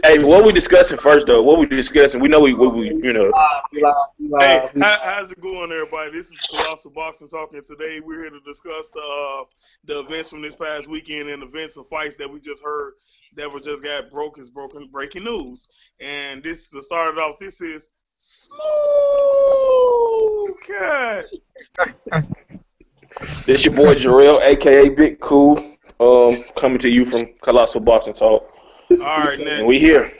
Hey, what we discussing first though? What we discussing? We know we you know. Hey, how's it going, everybody? This is Colossal Boxing talking. Today we're here to discuss the events from this past weekend and events of fights that we just heard that were just got breaking news. And this to start it off. This is Smooth Cat. This your boy Jarrell, aka Big Cool, coming to you from Colossal Boxing Talk. All right, And next. we here.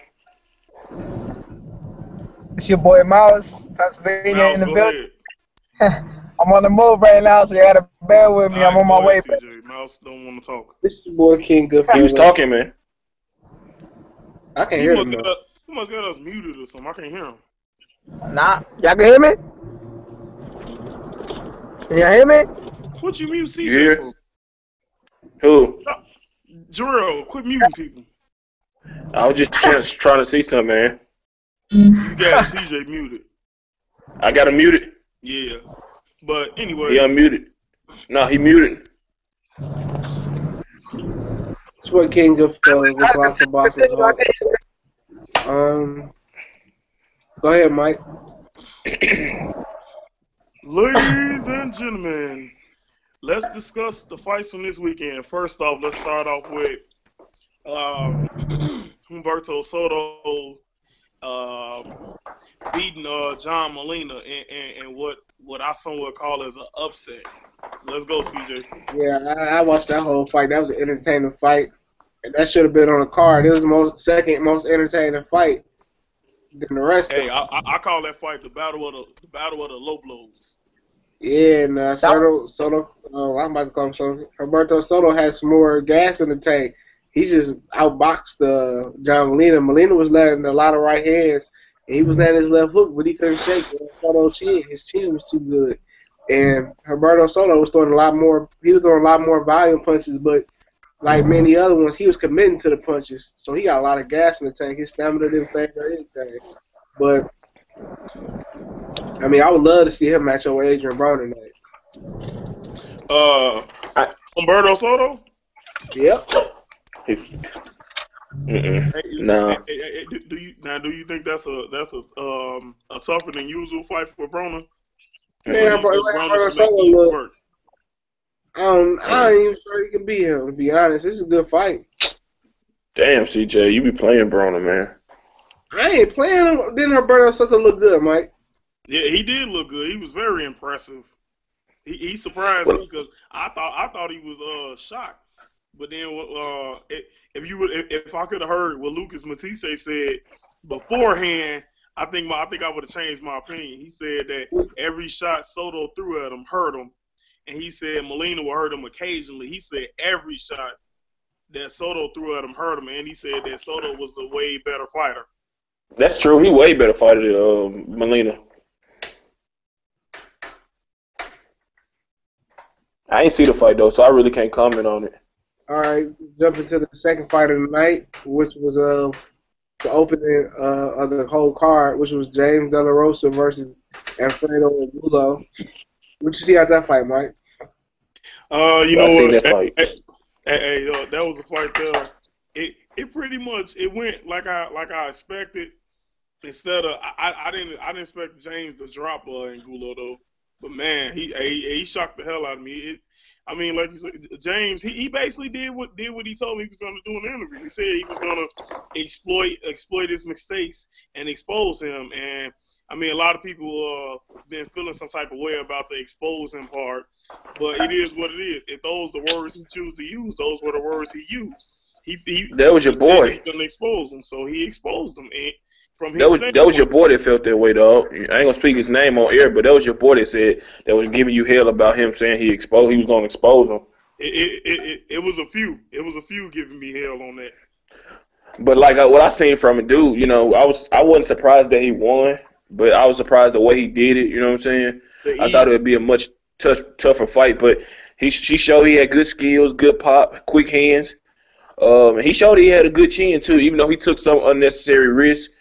It's your boy Mouse, Pennsylvania Mouse, in the go building. ahead. I'm on the move right now, so you gotta bear with me. All I'm right, on my go way. ahead, CJ. Mouse don't want to talk. This your boy King He was Goodfellas. talking, man. I can't He hear must, him got though. us, he must got us muted or something. I can't hear him. Nah, y'all can hear me? Can y'all hear me? What you mute CJ You for? here? Who? Jarrell, quit muting people. I was just trying to see something, man. You got CJ muted. I got him muted. Yeah. But He anyway, unmuted. No, he muted. This boy King Goodfellas with lots of boxing talk. Go ahead, Mike. ladies and gentlemen, let's discuss the fights from this weekend. First off, let's start off with Humberto Soto beating John Molina and what I somewhat call as an upset. Let's go, CJ. Yeah, I watched that whole fight. That was an entertaining fight. And that should have been on the card. It was the second most entertaining fight than the rest Hey, of them. I call that fight the battle of the low blows. Yeah, and Soto, I'm about to call him Soto. Roberto Soto had some more gas in the tank. He just outboxed John Molina. Molina was landing a lot of right hands, and he was landing his left hook, but he couldn't shake Soto's chin. His chin was too good. And Roberto Soto was throwing a lot more. He was throwing a lot more volume punches, but like many other ones, he was committing to the punches. So he got a lot of gas in the tank. His stamina didn't favor anything. But I mean, I would love to see him match up with Adrian Broner tonight. Humberto Soto. Yep. No. Do you think that's a tougher than usual fight for Broner? Man, Broner should make easy work. I ain't even sure he can beat him, to be honest. This is a good fight. Damn, CJ, you be playing Broner, man. I ain't playing him. Didn't Roberto Soto look good, Mike? Yeah, he did look good. He was very impressive. He surprised me because I thought he was shocked. But then if I could have heard what Lucas Matisse said beforehand, I think I would have changed my opinion. He said that every shot Soto threw at him hurt him, and he said Molina would hurt him occasionally. He said every shot that Soto threw at him hurt him, and he said that Soto was the way better fighter. That's true. He way better fighter than Molina. I ain't see the fight though, so I really can't comment on it. All right, jump into the second fight of the night, which was the opening of the whole card, which was James De La Rosa versus Alfredo Angulo. What you see out that fight, Mike? You know seen what? that fight. Hey, that was a fight there. It pretty much went like I expected. Instead of I didn't expect James to drop Angulo though, but man, he shocked the hell out of me. I mean, like you said, James, he basically did what he told me he was going to do in the interview. He said he was going to exploit his mistakes and expose him. And I mean, a lot of people been feeling some type of way about the expose him part, but it is what it is. If those the words he chose to use, those were the words he used. That was your boy. He couldn't expose him, so he exposed him. And from his that was your boy that felt that way, dog. I ain't gonna speak his name on air, but that was your boy that said that was giving you hell about him saying he was gonna expose him. It was a few. It was a few giving me hell on that. But like what I seen from it, dude, you know, I wasn't surprised that he won, but I was surprised the way he did it. You know what I'm saying? I thought it would be a much tougher fight, but she showed he had good skills, good pop, quick hands. He showed he had a good chin too, even though he took some unnecessary risks.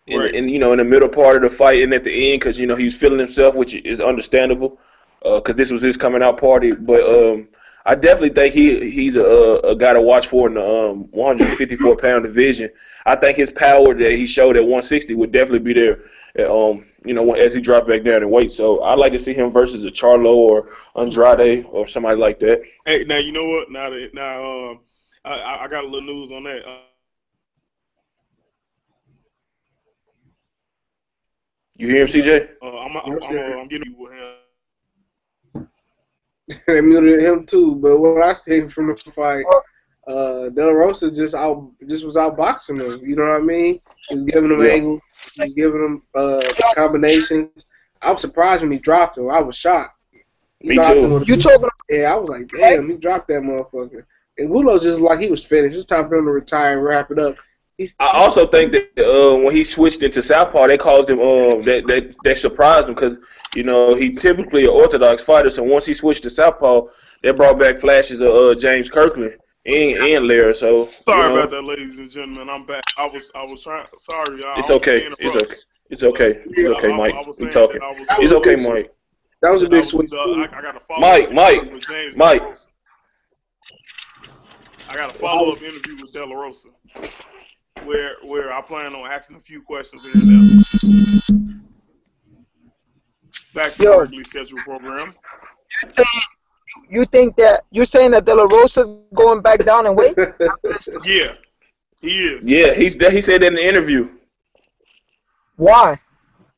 In you know, in the middle part of the fight and at the end, because you know he was feeling himself, which is understandable, because this was his coming out party. But I definitely think he's a guy to watch for in the 154-pound division. I think his power that he showed at 160 would definitely be there. As he dropped back down in weight. So I'd like to see him versus a Charlo or Andrade or somebody like that. Hey, now you know what? I got a little news on that. You hear him, CJ? I'm getting you with him. I muted him too, but what I seen from the fight, De La Rosa just was outboxing him. You know what I mean? He was giving him angles, he was giving him combinations. I was surprised when he dropped him. I was shocked. Me too. You talking? Yeah, I was like, damn, he dropped that motherfucker. And Gulo just like he was finished. It's time for him to retire and wrap it up. I also think that when he switched into southpaw, they caused him that surprised him because he typically an orthodox fighter. So once he switched to southpaw, that brought back flashes of James Kirkland and Lair. So sorry about that, ladies and gentlemen. I'm back. I was trying. Sorry, y'all. It's okay. It's okay, Mike. We talking. It's okay, Mike. That was a big switch. I got a follow Mike. With James Mike. I got a follow-up interview with De La Rosa, where I plan on asking a few questions here and there. Back to the regularly scheduled program. You think that you're saying that De La Rosa's going back down in weight? Yeah, he is. Yeah, he said that in the interview. Why?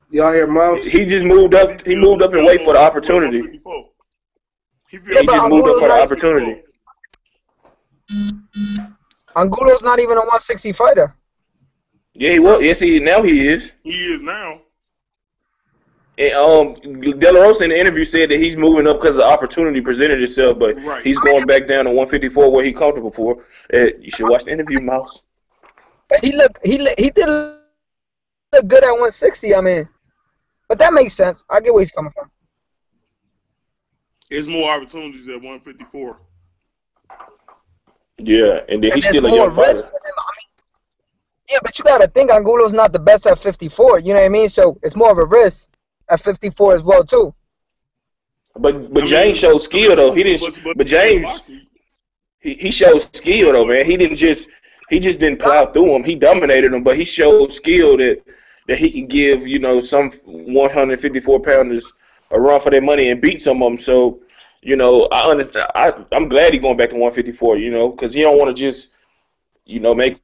Y'all hear Mouse? He just moved up. He moved up and wait for the opportunity. He just moved up for the opportunity. Angulo's not even a 160 fighter. Yeah, he was. Yes, now he is. He is now. And De La Rosa in the interview said that he's moving up because the opportunity presented itself, but he's going back down to 154 where he's comfortable for. You should watch the interview, Mouse. He did look good at 160. I mean, but that makes sense. I get where he's coming from. There's more opportunities at 154. Yeah, and then he's still a young fighter. Yeah, but you got to think Angulo's not the best at 54. You know what I mean? So it's more of a risk at 54 as well too. But James showed skill though. He didn't. But James, he showed skill though, man. He just didn't plow through him. He dominated him, but he showed skill that he can give some 154 pounders a run for their money and beat some of them. So I understand. I'm glad he's going back to 154. Because you don't want to just make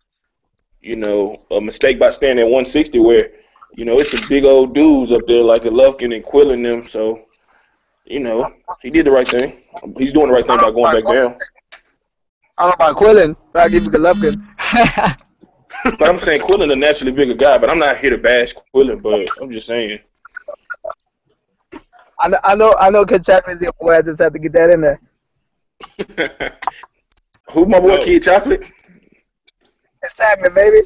a mistake by standing at 160 where it's some big old dudes up there like Golovkin and Quill and them. So he did the right thing. He's doing the right thing by going back down. I don't know about Quillen, but I give you Golovkin. But I'm saying Quillen's a naturally bigger guy, but I'm not here to bash Quillen, but I'm just saying. I know Kid Chapman's your boy. I just had to get that in there. Who my boy Kid Chocolate? Kid Chapman, baby.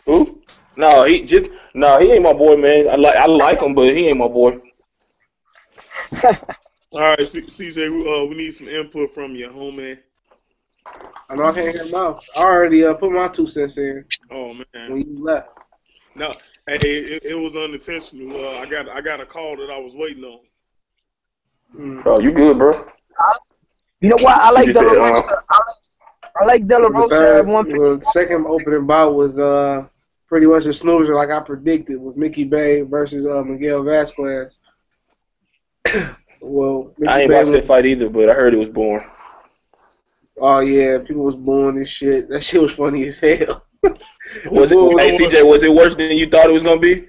Who? No, he ain't my boy, man. I like him, but he ain't my boy. All right, CJ, we need some input from you, homie. I know I can't hear Mouse. I already put my 2 cents in. Oh man, when you left. No, hey, it was unintentional. I got a call that I was waiting on. Bro, you good, bro? You know what? I like De La Rosa. I like De La Rosa at 150. The second opening bout was pretty much a snoozer, like I predicted, was Mickey Bay versus Miguel Vasquez. Well, I ain't watched that fight either, but I heard it was boring. Oh yeah, people was booing this shit. That shit was funny as hell. Was it? Hey CJ, was it worse than you thought it was gonna be?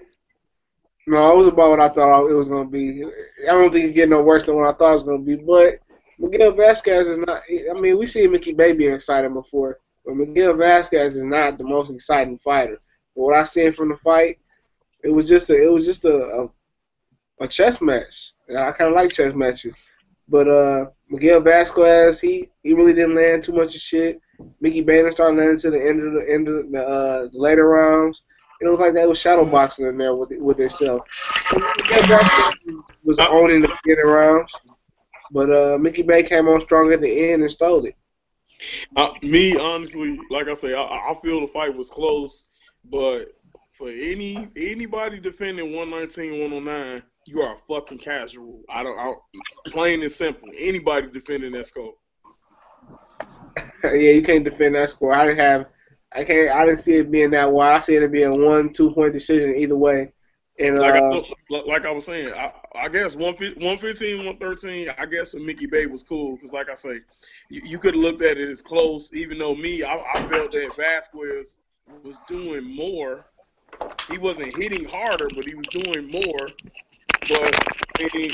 No, it was about what I thought it was gonna be. I don't think it get no worse than what I thought it was gonna be. But Miguel Vasquez is not. I mean, we seen Mickey Bay being exciting before, but Miguel Vasquez is not the most exciting fighter. But what I seen from the fight, it was just a chess match. I kind of like chess matches. But Miguel Vasquez, he really didn't land too much of shit. Mickey Banner started landing to the end of the later rounds. It looked like they was shadow boxing in there with themselves. Miguel Vasquez was owning the beginning rounds, but Mickey Bay came on strong at the end and stole it. Me, honestly, like I say, I feel the fight was close, but for anybody defending 119, 109, you are a fucking casual. I don't plain and simple. Anybody defending that score. Yeah, you can't defend that score. I didn't see it being that wide. I see it being a 1-2 point decision either way. And like I was saying, I guess 115, 113. I guess when Mickey Bay was cool because, like I say, you could have looked at it as close. Even though I felt that Vasquez was doing more. He wasn't hitting harder, but he was doing more. But I mean,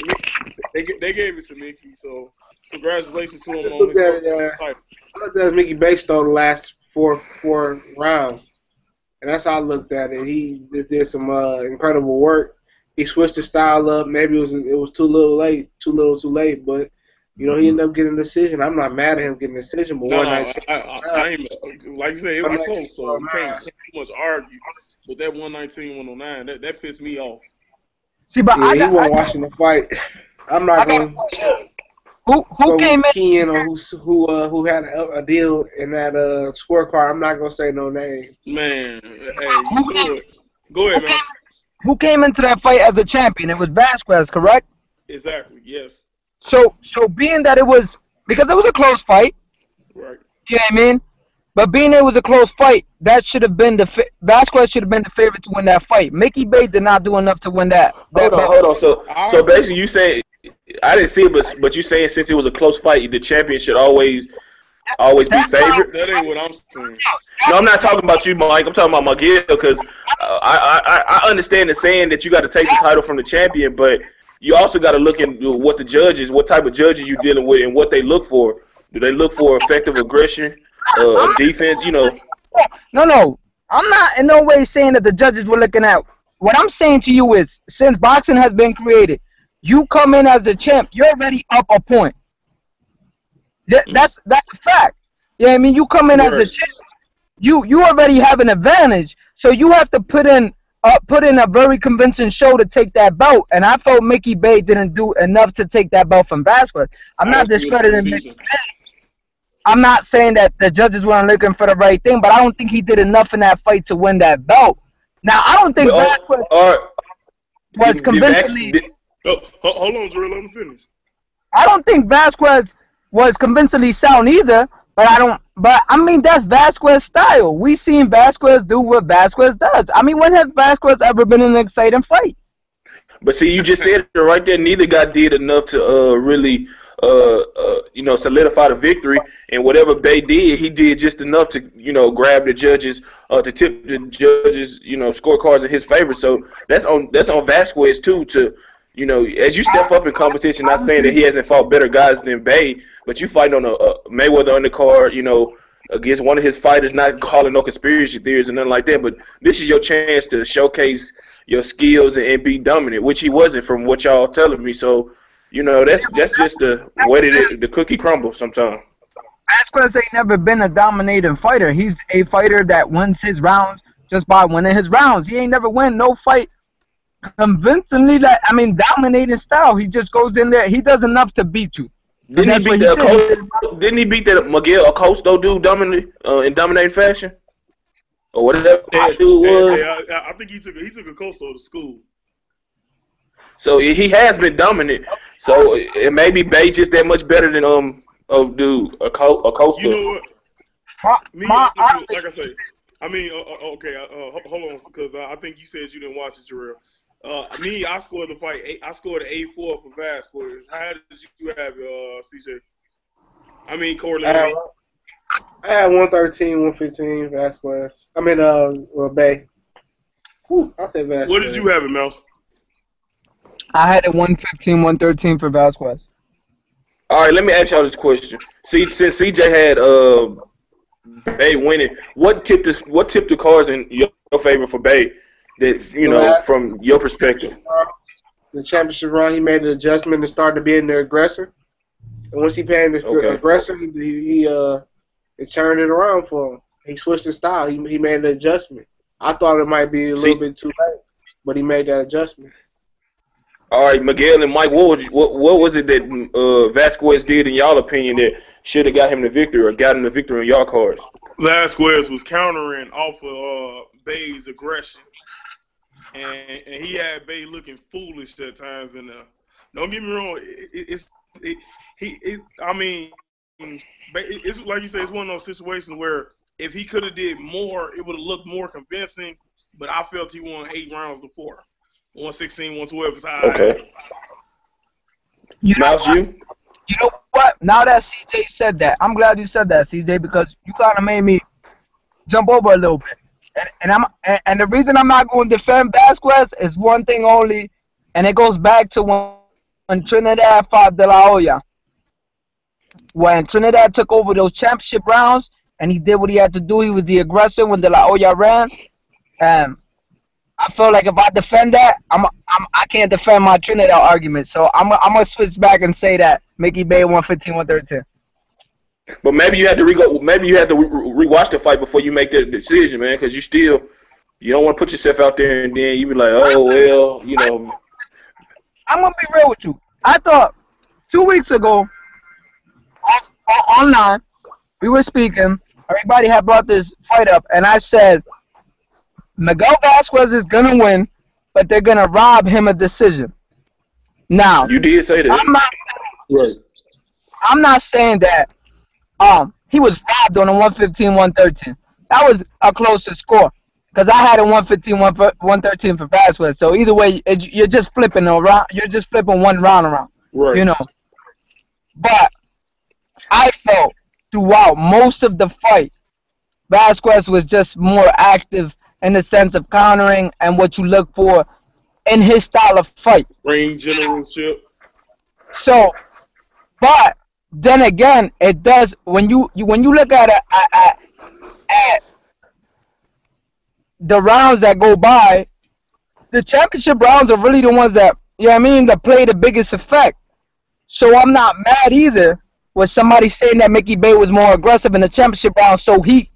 they gave it to Mickey, so congratulations to him on his title. I looked at Mickey Bay stole the last four rounds. And that's how I looked at it. He just did some incredible work. He switched the style up. Maybe it was too little too late. But he ended up getting a decision. I'm not mad at him getting a decision. But I ain't like you said, it was close, so you can't too much argue. But that 119-109, that pissed me off. See, but he wasn't watching the fight. I'm not going to. Who came in on who had a deal in that scorecard? I'm not gonna say no name. Man, hey, go ahead, man. Who came into that fight as a champion? It was Vasquez, correct? Exactly. Yes. So being that because it was a close fight, right? You know what I mean? But being it was a close fight, that should have been Vasquez should have been the favorite to win that fight. Mickey Bay did not do enough to win that. Hold on. So basically, you say. I didn't see it, but you saying since it was a close fight, the champion should always be favored? That ain't what I'm saying. No, I'm not talking about you, Mike. I'm talking about Miguel because I understand the saying that you got to take the title from the champion, but you also got to look into what type of judges you're dealing with, and what they look for. Do they look for effective aggression, defense? No. I'm not in no way saying that the judges were looking at. What I'm saying to you is, since boxing has been created, you come in as the champ, you're already up a point. That's a fact. Yeah, I mean, you come in as the champ, you already have an advantage. So you have to put in a very convincing show to take that belt. And I felt Mickey Bay didn't do enough to take that belt from Vasquez. I'm not discrediting Mickey Bay. I'm not saying that the judges weren't looking for the right thing, but I don't think he did enough in that fight to win that belt. Now, I don't think Vasquez was convincingly. Hold on, Drew. Let me finish. I don't think Vasquez was convincingly sound either, but I mean that's Vasquez's style. We seen Vasquez do what Vasquez does. I mean, when has Vasquez ever been in an exciting fight? But see, you just said it right there. Neither guy did enough to really solidify the victory. And whatever Bay did, he did just enough to grab the judges, to tip the judges, scorecards in his favor. So that's on Vasquez too to. As you step up in competition, not saying that he hasn't fought better guys than Bay, but you fight on a Mayweather undercard, against one of his fighters, not calling no conspiracy theories and nothing like that. But this is your chance to showcase your skills and be dominant, which he wasn't from what y'all telling me. So, that's just the way that the cookie crumbles sometimes. Vasquez ain't never been a dominating fighter. He's a fighter that wins his rounds just by winning his rounds. He ain't never win no fight convincingly, dominating style. He just goes in there. He does enough to beat you. Didn't he beat that Miguel Acosta dude in dominating fashion, or whatever that dude was? I think he took Acosta to school. So he has been dominant. So it may be Bay just that much better than Acosta. You know what? Like I say, hold on, because I think you said you didn't watch it, Jarrell. I scored the fight. I scored an 8-4 for Vasquez. How did you have CJ? Corley. I had 113, 115 Vasquez. Bay. I'll say Vasquez. What did you have it, Mouse? I had it 115, 113 for Vasquez. All right, let me ask y'all this question. See, since CJ had Bay winning, what tipped the cards in your favor for Bay? That from your perspective, the championship run, he made an adjustment and started being the aggressor. And once he became the aggressor, he turned it around for him. He switched his style. He made an adjustment. I thought it might be a little bit too late, but he made that adjustment. All right, Miguel and Mike, what was it that Vasquez did in y'all opinion that should have got him the victory or got him the victory in y'all cards? Vasquez was countering off of Bay's aggression. and he had Bay looking foolish at times. And don't get me wrong, I mean, it's like you say, it's one of those situations where if he could have did more, it would have looked more convincing. But I felt he won 8 rounds before. 116, 112 is high. Okay. Mouse, you? You know what? Now that CJ said that, I'm glad you said that, CJ, because you kind of made me jump over a little bit. And the reason I'm not going to defend Vasquez is one thing only, and it goes back to when Trinidad fought De La Hoya. When Trinidad took over those championship rounds, and he did what he had to do, he was the aggressor when De La Hoya ran. And I feel like if I defend that, I can't defend my Trinidad argument. So I'm gonna switch back and say that Mickey Bay 115, 113. But maybe you had to rewatch the fight before you make that decision, man, because you don't want to put yourself out there and then you be like, oh well, you know. I'm gonna be real with you. I thought 2 weeks ago online we were speaking. Everybody had brought this fight up, and I said Miguel Vasquez is gonna win, but they're gonna rob him a decision. Now you did say that. I'm not saying that he was robbed on a 115, 113. That was a closer score because I had a 115, 113 for Vasquez. So either way, you're just flipping around. You're just flipping one round around. Right. You know. But I felt throughout most of the fight, Vasquez was just more active in the sense of countering and what you look for in his style of fight. Ring generalship. So, but then again, it does when you look at the rounds that go by, the championship rounds are really the ones that that play the biggest effect. So I'm not mad either with somebody saying that Mickey Bay was more aggressive in the championship round, so he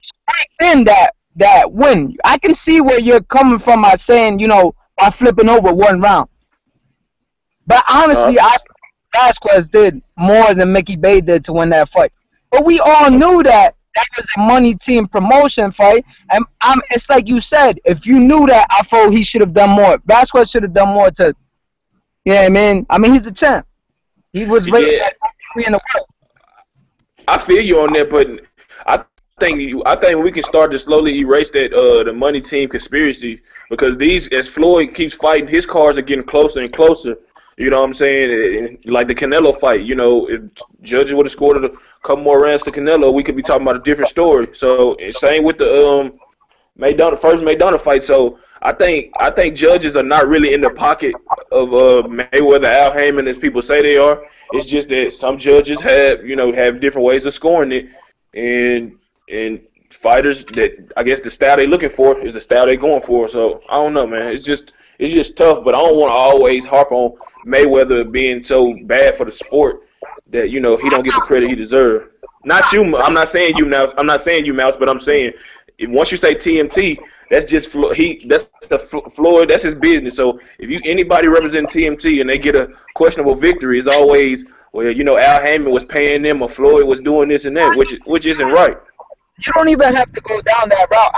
striked in that win. I can see where you're coming from by saying, by flipping over one round. But honestly, Vasquez did more than Mickey Bay did to win that fight. But we all knew that was a money team promotion fight. And it's like you said, if you knew that, I thought he should have done more. Vasquez should have done more to, I mean, he's the champ. He was rated in the world. I feel you on that, but I think we can start to slowly erase that the money team conspiracy, because as Floyd keeps fighting, his cards are getting closer and closer. You know what I'm saying? Like the Canelo fight, if judges would have scored a couple more rounds to Canelo, we could be talking about a different story. So same with the first Maidana fight. So I think judges are not really in the pocket of Mayweather, Al Heyman, as people say they are. It's just that some judges have different ways of scoring it, and fighters that I guess the style they're looking for is the style they're going for. So I don't know, man. It's just tough, but I don't want to always harp on Mayweather being so bad for the sport that he don't get the credit he deserves. Not you. I'm not saying you now. I'm not saying you, Mouse, but I'm saying once you say TMT, that's just Floyd. That's his business. So if anybody representing TMT and they get a questionable victory, it's always Al Heyman was paying them or Floyd was doing this and that, which isn't right. You don't even have to go down that route.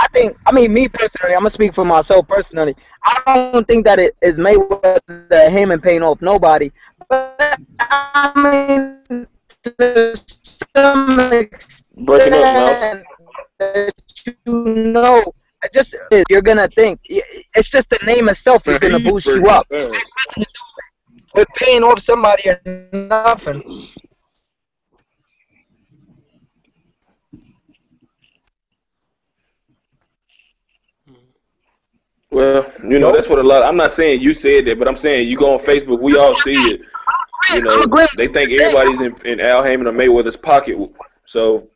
Me personally, I'm going to speak for myself personally. I don't think that it is Mayweather, Heyman paying off nobody. But, to some extent, you're going to think. It's just the name itself is going to boost you up. We're paying off somebody or nothing. Well, that's what I'm not saying you said that, but I'm saying you go on Facebook, we all see it. They think everybody's in Al Heyman or Mayweather's pocket. So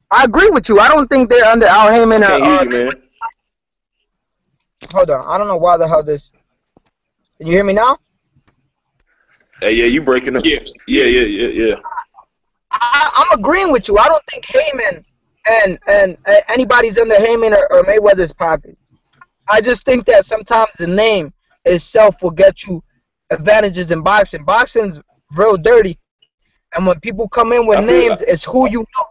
I agree with you. I don't think they're under Al Heyman. I can't hear you, man. Hold on. I don't know why the hell this. Can you hear me now? Yeah, you breaking up. Yeah. I'm agreeing with you. I don't think Heyman and anybody's under Heyman or Mayweather's pockets. I just think that sometimes the name itself will get you advantages in boxing. Boxing's real dirty, and when people come in with names, it's who you know.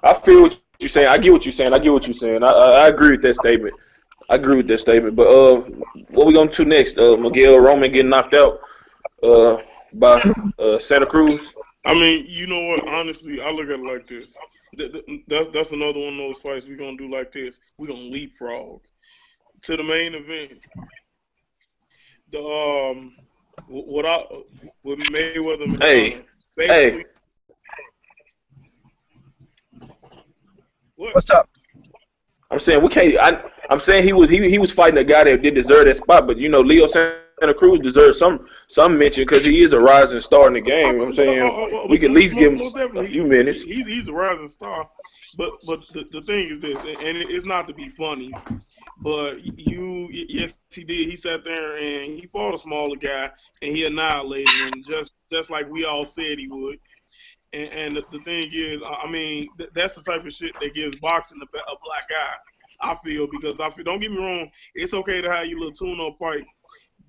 I feel what you're saying. I get what you're saying. I agree with that statement. I agree with that statement. But what we gonna do next? Miguel Roman getting knocked out by Santa Cruz. I mean, you know what? Honestly, I look at it like this. That's another one of those fights we're gonna do like this. We're gonna leapfrog to the main event. The with Mayweather and Maidana. Basically, what? What's up? I'm saying we can't. I'm saying he was fighting a guy that did deserve that spot, but you know Leo Santa Cruz deserves some mention because he is a rising star in the game. You know what I'm saying we can at least give him a few minutes. He's a rising star, but the thing is this, and it's not to be funny, but yes he did. He sat there and he fought a smaller guy and he annihilated him just like we all said he would. And the thing is, I mean, that's the type of shit that gives boxing a black eye. I feel because don't get me wrong, it's okay to have your little tune-up fight,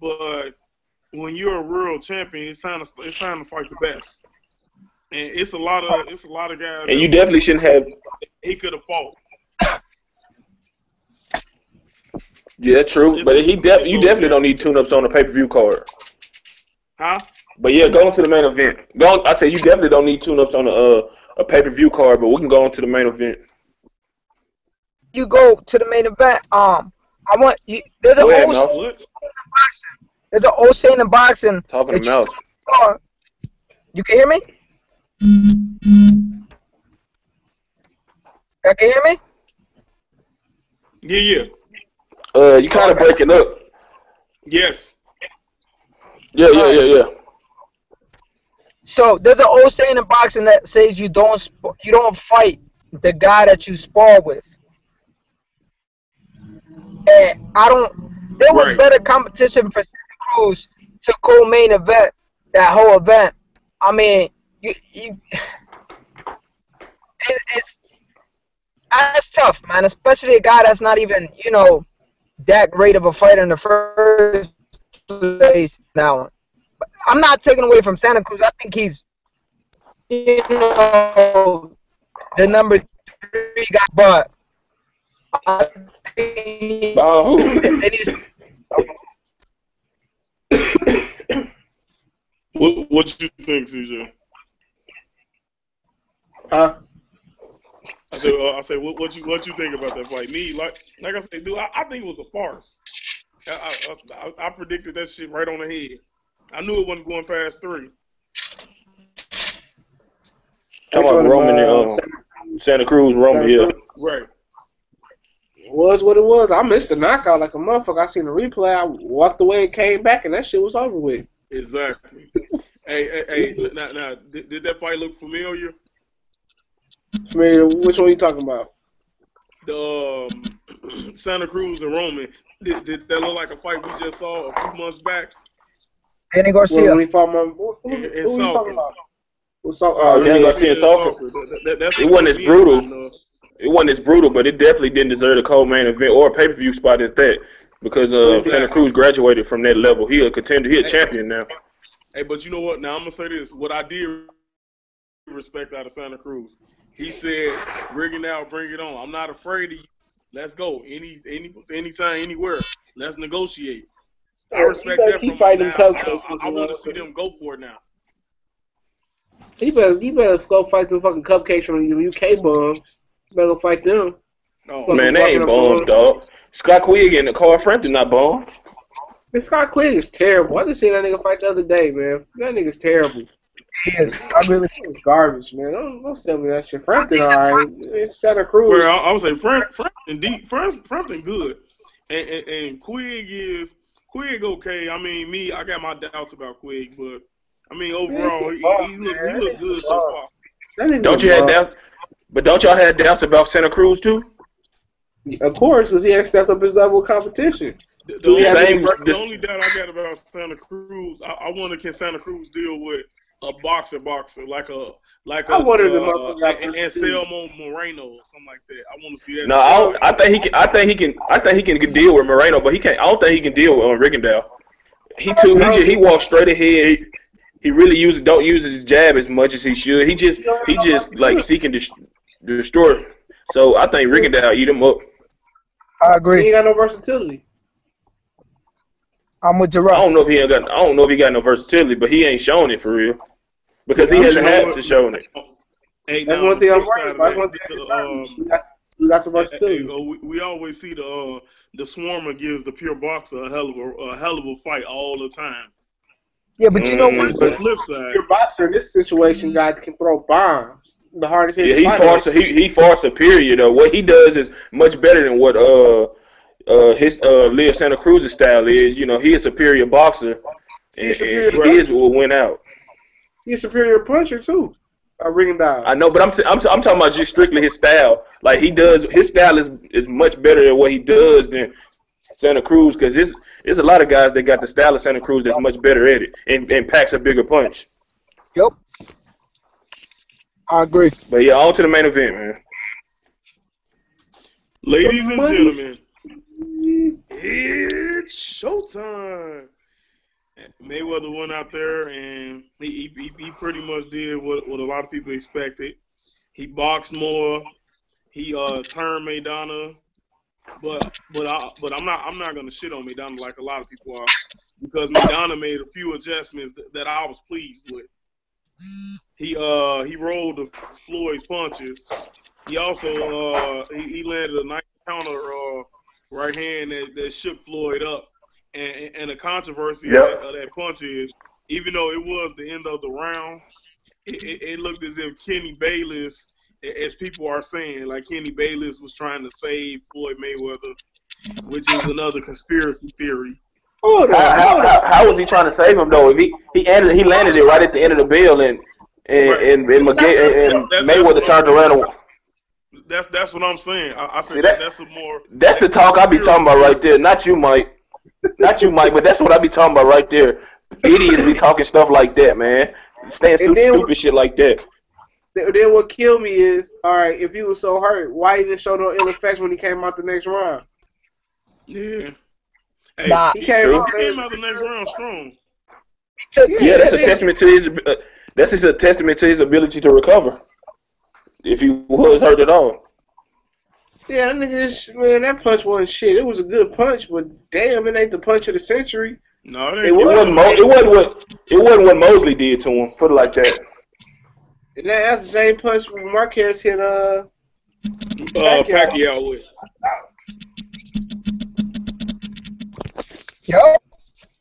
but when you're a world champion, it's time to fight the best. And it's a lot of guys. And you definitely shouldn't have. He could have fought. Yeah, true. But you definitely don't need tune-ups on a pay-per-view card. Huh? But yeah, go on to the main event. I say you definitely don't need tune-ups on a pay-per-view card, but we can go on to the main event. You go to the main event. I want you. There's an old saying in boxing. Talking to mouth. You can hear me? You can hear me? Yeah. You kind of breaking up. Yes. Yeah. So there's an old saying in boxing that says you don't fight the guy that you spar with. And there was better competition for Santa Cruz to co-main event that whole event. I mean, that's tough, man. Especially a guy that's not even, that great of a fighter in the first place. Now, I'm not taking away from Santa Cruz. I think he's, the number 3 guy, but I think What you think, CJ? Huh? I say, what you think about that fight? Me, like I said, dude, I think it was a farce. I predicted that shit right on the head. I knew it wasn't going past 3. Come on, Roman and Santa Cruz, Roman, yeah. Right. It was what it was. I missed the knockout like a motherfucker. I seen the replay. I walked away and came back, and that shit was over with. Exactly. Hey, now, did that fight look familiar? Familiar? Which one are you talking about? The Santa Cruz and Roman. Did that look like a fight we just saw a few months back? Danny Garcia. When he fought who in soccer. Danny Garcia in soccer. It wasn't as brutal. It wasn't as brutal, but it definitely didn't deserve a co-main event or a pay-per-view spot at that because Santa Cruz graduated from that level. He a contender. He a champion now. Hey, but you know what? Now I'm gonna say this. What I did respect out of Santa Cruz, he said, "Bring it out, bring it on. I'm not afraid of you. Let's go. Anytime, anywhere. Let's negotiate." I respect that from him now. I want to see them go for it now. You better go fight the fucking cupcakes from the UK bums. You better go fight them. Oh, man, they ain't bums, dog. Scott Quigg and Carl Frampton not bums. Man, Scott Quigg is terrible. I just seen that nigga fight the other day, man. That nigga's terrible. He is. I really think it's garbage, man. Don't sell me that shit. Frampton, all right. It's Santa Cruz. Well, I would say Frampton good. And Quigg okay. I mean, I got my doubts about Quigg, but I mean overall he looked good so far. Don't you have doubts? But don't y'all have doubts about Santa Cruz too? Of course, because he ain't stepped up his level of competition. The only doubt I got about Santa Cruz, I wonder can Santa Cruz deal with a boxer like Anselmo Moreno or something like that. I want to see that. No, I think he can deal with Moreno, but he can't. I don't think he can deal with Rigondeaux. He walks straight ahead. He really don't use his jab as much as he should. He just like seeking to destroy. So I think Rigondeaux eat him up. I He agree. ain't got no versatility. I'm with I Jarrell. don't know if he ain't got. I don't know if he got no versatility, but he ain't shown it for real because he I'm But you hasn't know saying had what? to show it. Hey, that's now on one the thing I'm flip worried side of about. That's that, one thing I'm concerned with. We got some versatility. we always see the Swarmer gives the pure boxer a hell of a fight all the time. Yeah, but you know So what? it's a But flip side. Your boxer in this situation, guy can throw bombs. The hardest yeah, hitting fighter. he far superior though. What he does is much better than what his Leo Santa Cruz's style is. You know, he is a superior boxer, He's a and superior his puncher. will win out. He's a superior puncher too. Ring I down. know, but I'm talking about just strictly his style. Like he does, his style is much better than what he does than Santa Cruz because there's a lot of guys that got the style of Santa Cruz that's much better at it and packs a bigger punch. Yep, I agree. But yeah, on to the main event, man. The Ladies and money. gentlemen, it's showtime. Mayweather went out there and he pretty much did what a lot of people expected. He boxed more. He turned Maidana, but I'm not gonna shit on Maidana like a lot of people are because Maidana made a few adjustments that I was pleased with. He rolled the Floyd's punches. He also he landed a nice counter right hand that shook Floyd up. And the controversy of Yep. that punch is, even though it was the end of the round, it looked as if Kenny Bayless, as people are saying, like Kenny Bayless was trying to save Floyd Mayweather, which is another conspiracy theory. Hold How, on, how, hold on. how, how was he trying to save him though? If he landed it right at the end of the bell and Right. That's Mayweather what I'm turned saying. around. That's what I'm saying. I See said that? that's a more That's the talk I be talking conspiracy about right there. theories. Not you, Mike. Not you, Mike. But that's what I be talking about right there. Idiots be talking stuff like that, man. Saying some And then stupid shit like that. then what killed me is, all right, if he was so hurt, why he didn't show no ill effects when he came out the next round? Yeah. Hey, Nah, He he, came he out came there. out the next round strong. so Yeah, Yeah, that's that a nigga. testament to his. That's just a testament to his ability to recover. If he was hurt at all, Yeah, that nigga. Man, that punch wasn't shit. It was a good punch, but damn, it ain't the punch of the century. No, it, it wasn't. wasn't. It wasn't what Mosley did to him. Put it like that. And that's the same punch Marquez hit Pacquiao. Pacquiao with. yo,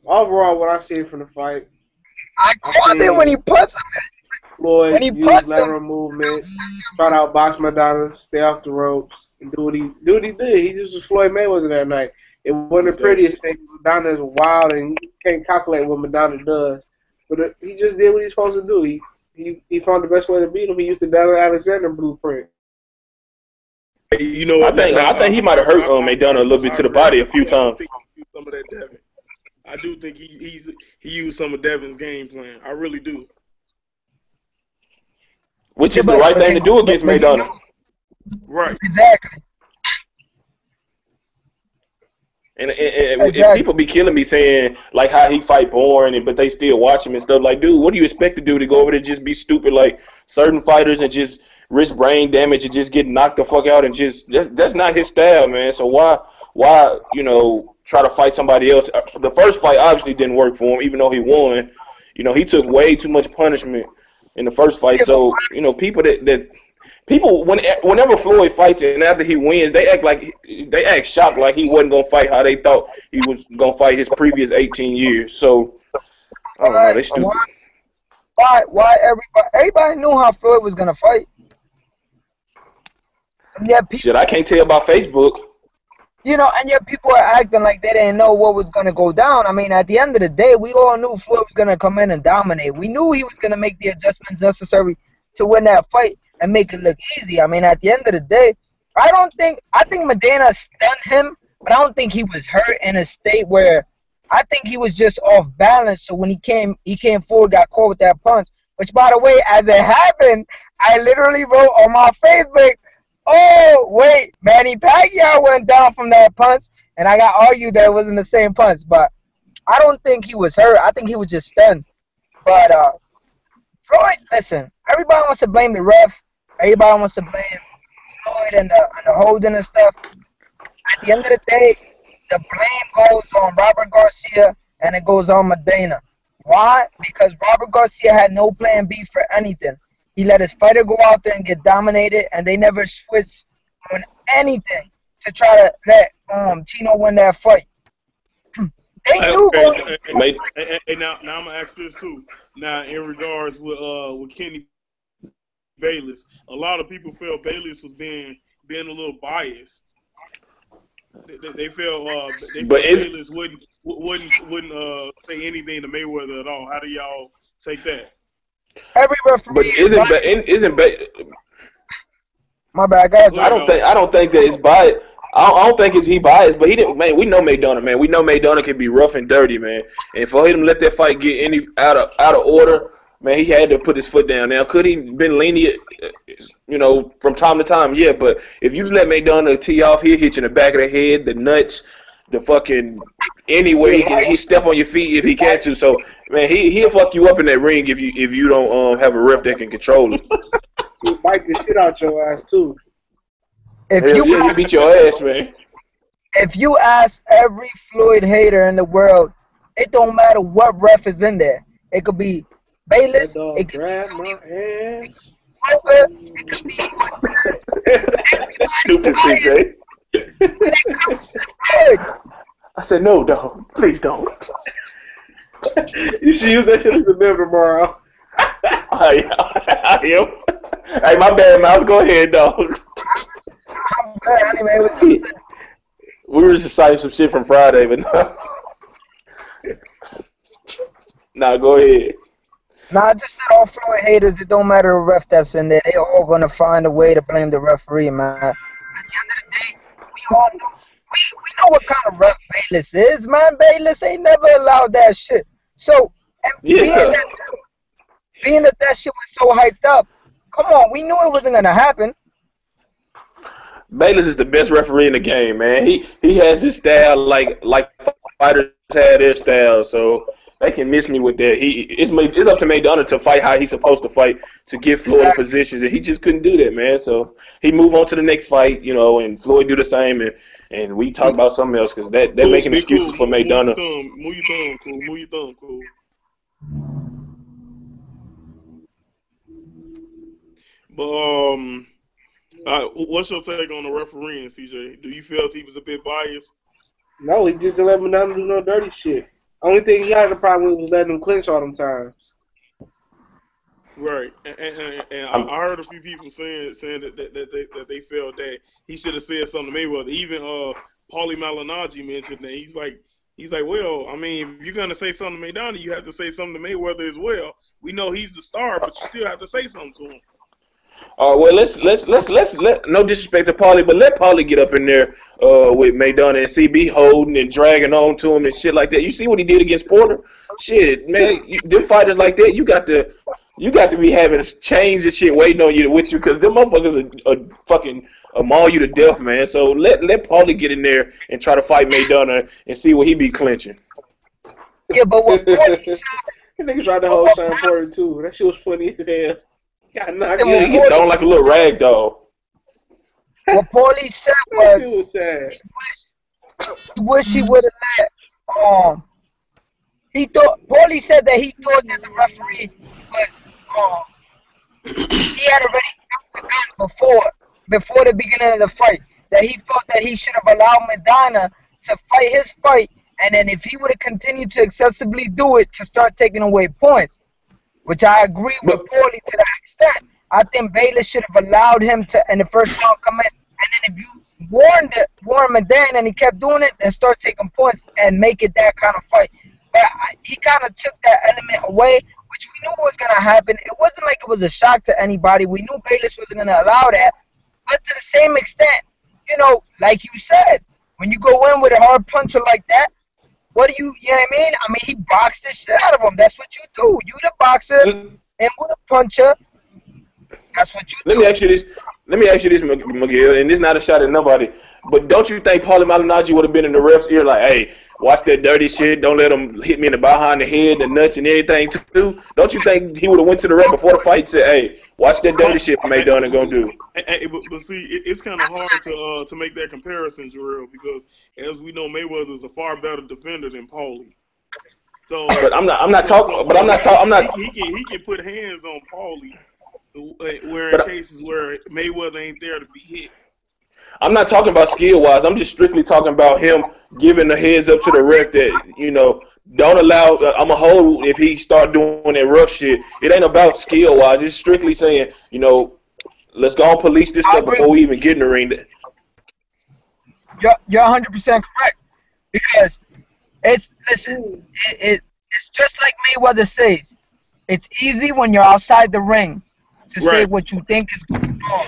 Overall, what I seen from the fight, I I called it when he seen punched him. When Floyd he use punched him, lateral movement, try to outbox Maidana, stay off the ropes, and do what he did. He just was Floyd Mayweather that night. It wasn't the Exactly. prettiest thing. Madonna is wild, and you can't calculate what Madonna does. But he just did what he's supposed to do. He found the best way to beat him. He used the Daniel Alexander blueprint. Hey, you know what? I think he might have hurt Maidana a little bit I to the agree. body a few I do times, think he used some of that Devin. I do think he used some of Devin's game plan. I really do. which yeah, is the right thing to do but against you Maidana. know, Right. exactly, And if exactly. people be killing me saying like how he fight boring, but they still watch him and stuff like, dude, what do you expect to do to go over there and just be stupid like certain fighters and just risk brain damage and just get knocked the fuck out and just that's not his style, man. So why try to fight somebody else? The first fight obviously didn't work for him, even though he won. You know, he took way too much punishment in the first fight. Yeah, but So people that people whenever Floyd fights and after he wins, they act shocked like he wasn't gonna fight how they thought he was gonna fight his previous 18 years. So I don't know, why, they stupid. why everybody knew how Floyd was gonna fight, and yet Shit, I can't tell by Facebook. and yet people are acting like they didn't know what was gonna go down. I mean, at the end of the day, we all knew Floyd was gonna come in and dominate. We knew he was gonna make the adjustments necessary to win that fight and make it look easy. I mean, at the end of the day, I think Maidana stunned him, but I don't think he was hurt in a state where I think he was just off balance. So when he came forward, got caught with that punch. Which, by the way, as it happened, I literally wrote on my Facebook, "Oh wait, Manny Pacquiao went down from that punch," and I got argued that it wasn't the same punch. But I don't think he was hurt. I think he was just stunned. But Floyd, listen, everybody wants to blame the ref. Everybody wants to blame Floyd and the holding and stuff. At the end of the day, the blame goes on Robert Garcia and it goes on Maidana. Why? Because Robert Garcia had no plan B for anything. He let his fighter go out there and get dominated, and they never switched on anything to try to let Chino win that fight. They knew going. Hey, now I'm gonna ask this too. Now, in regards with Kenny Bayless, a lot of people felt Bayless was being a little biased. They felt Bayless wouldn't say anything to Mayweather at all. How do y'all take that? Every referee. But isn't my bad, guys. I don't think that it's biased. I don't think he biased, but he didn't. Man, we know Maidana, man. We know Maidana can be rough and dirty, man. And for him to let that fight get any out of order, man, he had to put his foot down. Now, could he been lenient, from time to time? Yeah, but if you let Maidana tee off, he'll hit you in the back of the head, the nuts, the fucking anyway. He step on your feet if he can to. So, man, he'll fuck you up in that ring if you don't have a ref that can control it. He'll bite the shit out your ass too. He beat your ass, man. If you ask every Floyd hater in the world, it don't matter what ref is in there. It could be Bayless. It could be Tony. It could be stupid CJ. I said no, dog. Please don't. You should use that shit as a meme tomorrow. I am. Hey, my bad, Mouse. Go ahead, dog. We were just citing some shit from Friday, but no. Nah, go ahead. Nah, I just said all Floyd haters, it don't matter the ref that's in there. They all gonna find a way to blame the referee, man. At the end of the day, we all know we know what kind of ref Bayless is, man. Bayless ain't never allowed that shit. So being that shit was so hyped up, come on, we knew it wasn't gonna happen. Bayless is the best referee in the game, man. He has his style like fighters have their style, so they can miss me with that. It's up to Maidana to fight how he's supposed to fight to get Floyd in positions, and he just couldn't do that, man. So he move on to the next fight, and Floyd do the same, and we talk about something else because they're making excuses for Maidana. Move your thumb, cool. But what's your take on the refereeing, CJ? Do you feel he was a bit biased? No, he just didn't let Maidana do no dirty shit. Only thing he had a problem with was letting him clinch all them times. Right, and I heard a few people saying that they felt that he should have said something to Mayweather. Even Paulie Malignaggi mentioned that he's like, well, I mean, if you're gonna say something to Maidana, you have to say something to Mayweather as well. We know he's the star, but you still have to say something to him. Well, let's no disrespect to Paulie, but let Paulie get up in there with Maidana and CB holding and dragging on to him and shit like that. You see what he did against Porter? Shit, man, them fighters like that, you got to be having chains and shit waiting on you with you because them motherfuckers are fucking maul you to death, man. So let Paulie get in there and try to fight Maidana and see what he be clinching. Yeah, but what Paulie said, that nigga tried to hold Sean Porter too. That shit was funny as hell. Got knocked out. He get thrown like a little rag doll. What Paulie said was he wish he would have let Paulie said that he thought that the referee was he had already got the gun before the beginning of the fight. That he thought that he should have allowed Maidana to fight his fight, and then if he would have continued to excessively do it, to start taking away points. Which I agree with Paulie to that extent. I think Bayless should have allowed him to, in the first round, come in. And then if you warned Maidana and he kept doing it, then start taking points and make it that kind of fight. But he kind of took that element away, which we knew was going to happen. It wasn't like it was a shock to anybody. We knew Bayless wasn't going to allow that. But to the same extent, like you said, when you go in with a hard puncher like that, what do you know what I mean? I mean, he boxed the shit out of him. That's what you do. You the boxer, and with a puncher, that's what you do. Let me ask you this, Miguel, and this is not a shot at nobody, but don't you think Paulie Malignaggi would have been in the ref's ear like, hey, watch that dirty shit, don't let him hit me in the behind the head, the nuts and everything too? Don't you think he would have went to the ref before the fight and said, hey, Watch that dirty shit Maidana gonna do. But see, it's kind of hard to make that comparison, Jarrell, because as we know, Mayweather is a far better defender than Paulie. So, but I'm not talking. He can put hands on Paulie, where in cases where Mayweather ain't there to be hit. I'm not talking about skill wise. I'm just strictly talking about him giving the heads up to the ref that don't allow. I'm a hold if he start doing that rough shit. It ain't about skill wise. It's strictly saying let's go and police this stuff before we even get in the ring. You're 100% correct, because it's just like Mayweather says. It's easy when you're outside the ring to say what you think is going on.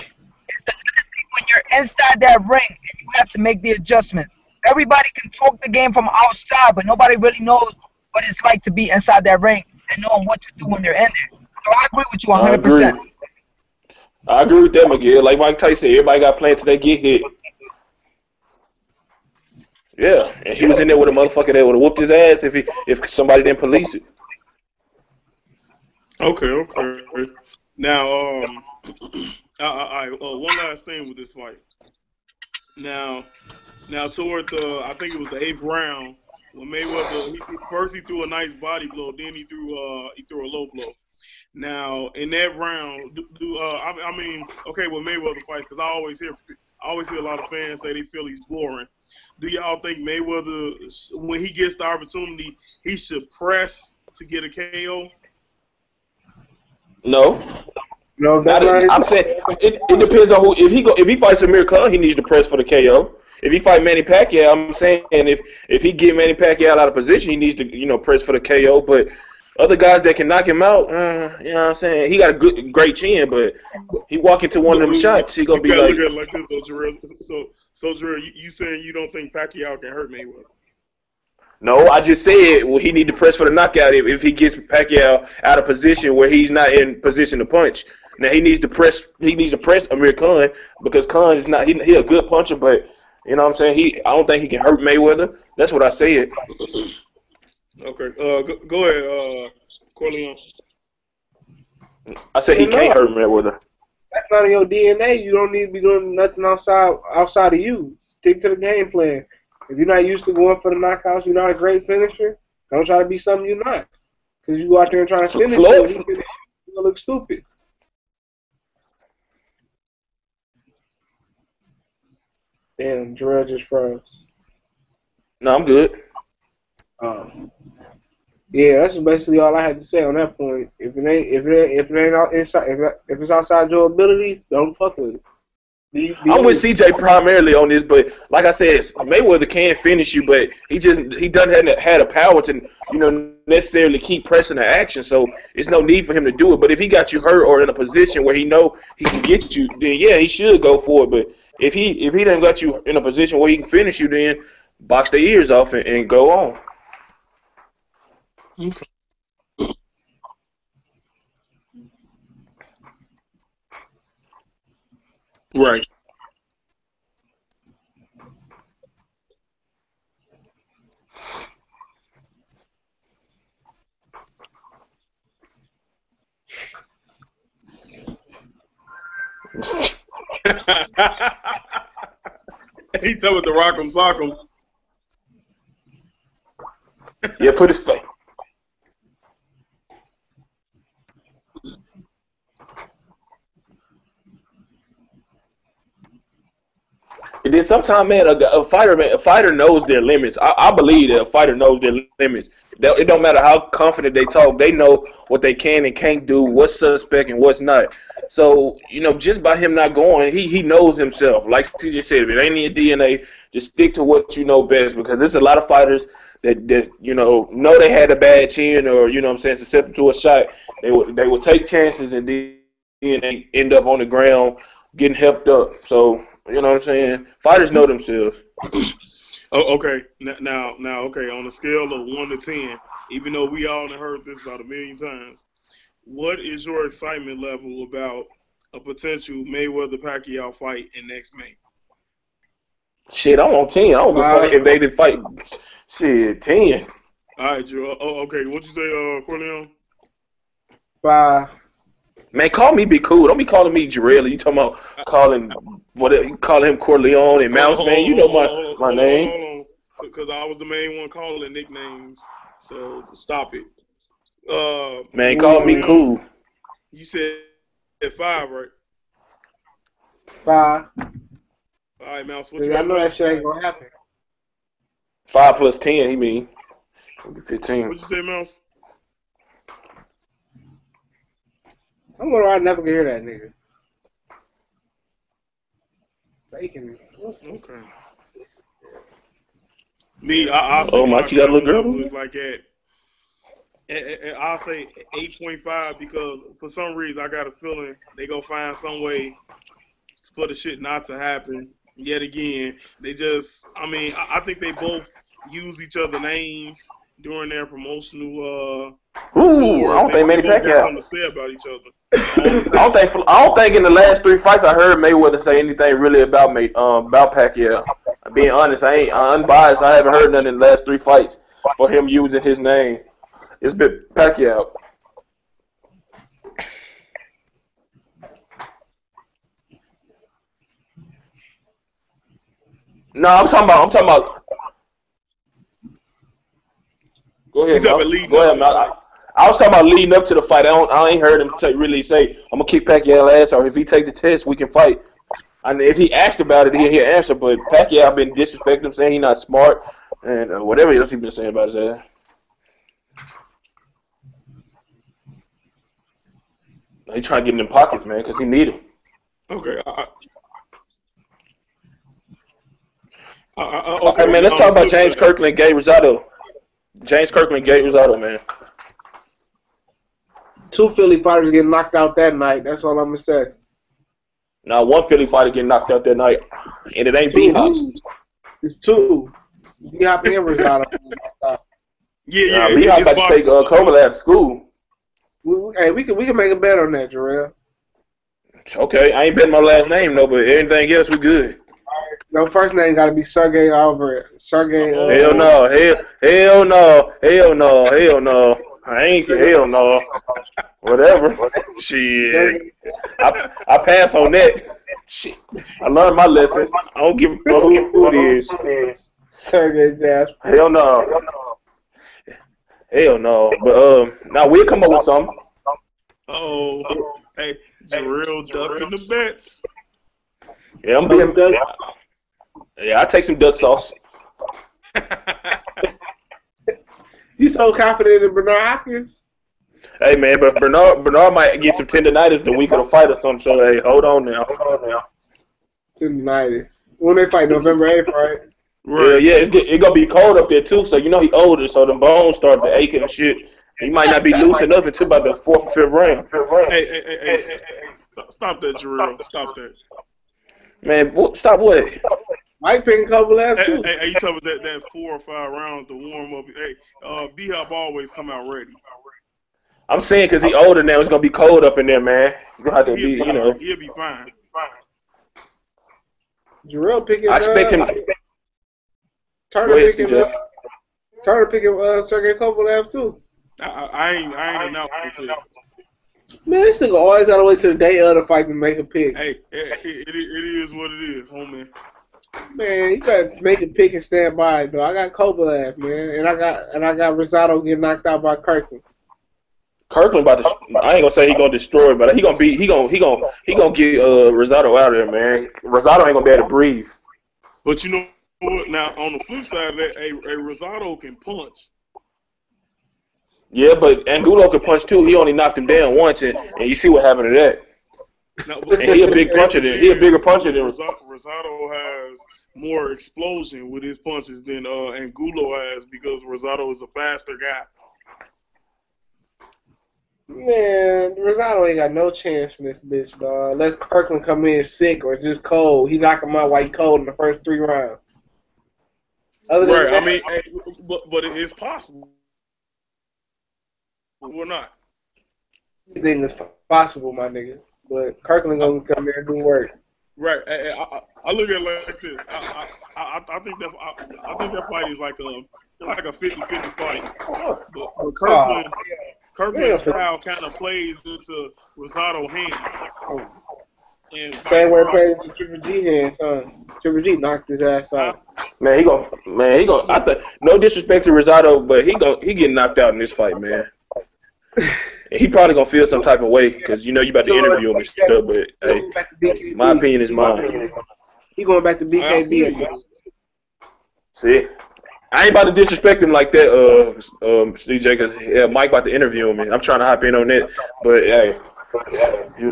When you're inside that ring, you have to make the adjustment. Everybody can talk the game from outside, but nobody really knows what it's like to be inside that ring and knowing what to do when they're in there. So I agree with you 100%. I agree with that, Miguel. Like Mike Tyson said, everybody got plans till they get hit. Yeah, and he was in there with a motherfucker that would have whooped his ass if somebody didn't police it. Okay. Now, one last thing with this fight. Now toward I think it was the 8th round, when Mayweather first he threw a nice body blow, then he threw a low blow. Now in that round, with Mayweather fights, because I always hear a lot of fans say they feel he's boring. Do y'all think Mayweather, when he gets the opportunity, he should press to get a KO? No. No, I'm saying it depends on who. If he fights Amir Khan, he needs to press for the KO. If he fight Manny Pacquiao, I'm saying if he get Manny Pacquiao out of position, he needs to press for the KO. But other guys that can knock him out, you know what I'm saying? He got a great chin, but he walk into one of them shots, he gonna be like. Look at it like this, though, Jarrell. So Jarrell, you saying you don't think Pacquiao can hurt Mayweather? No, I just said he need to press for the knockout if he gets Pacquiao out of position where he's not in position to punch. Now he needs to press. He needs to press Amir Khan, because Khan is not. He a good puncher, but you know what I'm saying. I don't think he can hurt Mayweather. That's what I said. Okay. Go ahead, Corleone. I said he can't hurt Mayweather. That's not in your DNA. You don't need to be doing nothing outside of you. Stick to the game plan. If you're not used to going for the knockouts, you're not a great finisher. Don't try to be something you're not. Because you go out there and try to finish it, you're going to look stupid. Damn, Jarrell just froze. No, I'm good. Yeah, that's basically all I had to say on that point. If it's outside your abilities, don't fuck with it. I'm with CJ primarily on this, but like I said, Mayweather can finish you, but he doesn't have the power to necessarily keep pressing the action. So it's no need for him to do it. But if he got you hurt or in a position where he know he can get you, then yeah, he should go for it. But if he done got you in a position where he can finish you, then box the ears off and go on. Okay. Right. He talking with the rock'em sock'ems. Yeah, put his face. And then sometimes, man, a fighter knows their limits. I believe that a fighter knows their limits. It don't matter how confident they talk. They know what they can and can't do, what's suspect and what's not. So, just by him not going, he knows himself. Like CJ said, if it ain't in your DNA, just stick to what you know best, because there's a lot of fighters that know they had a bad chin or, susceptible to a shot. They will take chances and then they end up on the ground getting helped up. So, you know what I'm saying? Fighters know themselves. Okay. Now, okay, on a scale of 1 to 10, even though we all have heard this about 1,000,000 times, what is your excitement level about a potential Mayweather-Pacquiao fight in next May? Shit, I'm on 10. I don't give a fuck if they did fight. Shit, 10. All right, Drew. Okay. What'd you say, Corleone? 5. Man, call me be cool. Don't be calling me Jarrell. You talking about calling him Corleone and Hold on, Mouse, hold man. on, You hold know on, hold on, my hold on, name. hold on, because I was the main one calling nicknames. So stop it. Man, call me Leon, cool. you said 5, right? 5. All right, Mouse. What you I got, know that Mouse? shit ain't gonna happen. 5 plus 10, he mean. 15. What you say, Mouse? I'm gonna I never can hear that nigga. Bacon. Okay. Me, I'll say Oh, my Mike, you got a little excitement girl? level is like I'll say 8.5 because for some reason I got a feeling they gonna find some way for the shit not to happen yet again. I think they both use each other names during their promotional Ooh, I tours. don't think They Manny both got Pacquiao. something to say about each other all the time. I don't think in the last 3 fights I heard Mayweather say anything really about Pacquiao. Being honest, I'm unbiased. I haven't heard none in the last 3 fights for him using his name. It's been Pacquiao. No, I'm talking about. Go He's ahead, up at Mouse. leading Go up ahead, to the Mouse. fight. I was talking about leading up to the fight. I ain't heard him really say, "I'm gonna kick Pacquiao ass," or if he take the test, we can fight. And if he asked about it, he'll answer. But Pacquiao been disrespecting him, saying he's not smart, and whatever else he been saying about his ass. He trying to get in them pockets, man, because he need him. Okay. All right, Okay. man. Let's On the talk about flip James side, Kirkland, Gay Rosado. James Kirkland, Gay Rosado, man. 2 Philly fighters getting knocked out that night. That's all I'm gonna say. Now, one Philly fighter getting knocked out that night, and it ain't B 2. Hop. It's 2. B-Hop and Rosado. yeah, B Hop it's about to take boxing. Kovalev to school. Hey, we can make a bet on that, Jarrell. Okay, I ain't betting my last name though, but everything else we good. No, first name got to be Sergey Alvarez. Hell no, hell no, hell no. I ain't hell no. Whatever. Shit. I pass on that. Shit. I learned my lesson. I don't give a fuck who it is. Sergey Jasper. Hell no. Hell no. But now we'll come up with something. Oh, hey, Jarrell ducking the bets. Yeah, I'm being. Yeah, I take some duck sauce. You so confident in Bernard Hopkins? Hey man, but Bernard might get some tendonitis the week of the fight or something. So hey, hold on now. Tendonitis. When they fight November 8th, right? Right. Yeah, it's gonna be cold up there too. So you know he older, so the bones start to aching and shit. He might not be loosened up until about the 4th or 5th round. Hey, stop that, Jarrell. Stop that. Man, stop what? Mike picking Kovalev too. Hey, you talking about that 4 or 5 rounds to warm up? Hey, B-Hop always come out ready. I'm saying because he older now, it's gonna be cold up in there, man. He's gonna have to be, you know. He'll be fine. Jarrell picking. I expect him. Turner picking. Sergey Kovalev too. I ain't announced no pick. Man, this nigga always gotta wait till the day of the fight to make a pick. Hey, it is what it is, homie. Man, you gotta make a pick and stand by it, though. I got Kovalev, man, and I got Rosado getting knocked out by Kirkland. Kirkland about to. I ain't gonna say he gonna destroy, but he gonna get Rosado out of there, man. Rosado ain't gonna be able to breathe. But you know what? Now on the flip side of that, a Rosado can punch. Yeah, but Angulo can punch too. He only knocked him down once, and you see what happened to that. Now, and he a big puncher than he a bigger puncher than Rosado has more explosion with his punches than Angulo has because Rosado is a faster guy. Man, Rosado ain't got no chance in this bitch, dog. Unless Kirkland come in sick or just cold, he knock him out while he cold in the first 3 rounds. Right. That, I mean, but it is possible. Or not. Anything is possible, my nigga. But Kirkland gonna come there and do work. Right. I look at it like this. I think that fight is like a 50-50 fight. But Kirkland, Kirkman's style kind of plays into Rosado hands. And same way it plays into Triple G hands, huh? Triple G knocked his ass out. Man, he go. I think no disrespect to Rosado, but he getting knocked out in this fight, man. And he probably gonna feel some type of way because you about to interview him and stuff. But hey, my opinion is mine. He going back to BKB. See, I ain't about to disrespect him like that, CJ, because Mike about to interview him, and I'm trying to hop in on that. But hey, he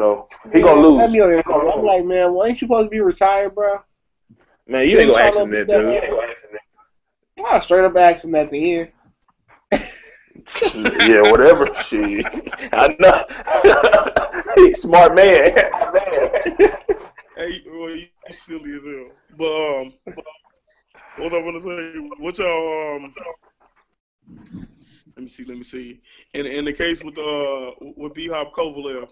gonna lose. I'm like, man, why ain't you supposed to be retired, bro? Man, you ain't gonna ask him that, dude. I straight up asked him at the end. Yeah, whatever. Shit, I know. He's smart man. Hey, well, you silly as hell. But what was I gonna say? What y'all let me see. In the case with B-Hop Kovalev,